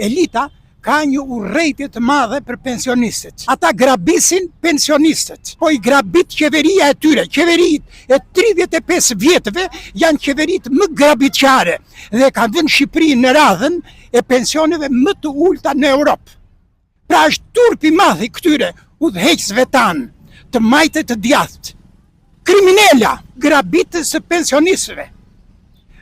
elita ka një urrejtje të madhe për pensionistët. Ata grabisin pensionistët, po i grabit qeveria e tyre. Qeverit e 35 vjetëve janë qeverit më grabitqare dhe kanë vënë Shqipërinë në radhën e pensioneve më të ulta në Europë. Pra është turpi madh i këtyre udhëheqësve tanë, të majtë të djathtë, kriminela, grabitës së pensionistëve.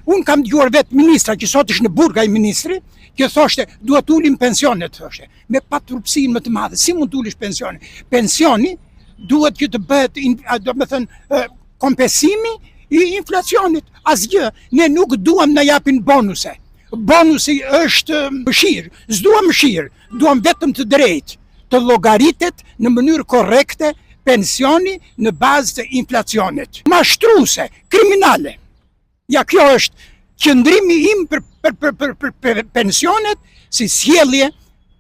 Unë kam dëgjuar vetë ministra, që sot është në Burg ai ministri, që thoshte, duhet ulim pensionet, thoshte, me paturpsinë më të madhe. Si mund të ulish pensioni? Pensioni duhet që të bëhet, do me thënë, kompensimi i inflacionit. Asgjë, ne nuk duam na japin bonuse. Bonusi është mëshirë, s'duam mëshirë, duam vetëm të drejtë, të llogaritet në mënyrë korrekte pensioni në bazë të inflacionit. Mashtruese, kriminale. Ja, kjo është qëndrimi im për pensionet si sjellje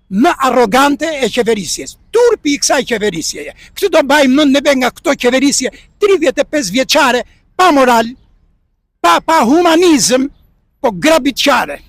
më arrogante e qeverisjes. Turpi i kësaj qeverisjeje. Këtë do baj mend neve nga këto qeverisje 35 vjeçare, pa moral, pa humanizëm, po grabitqare.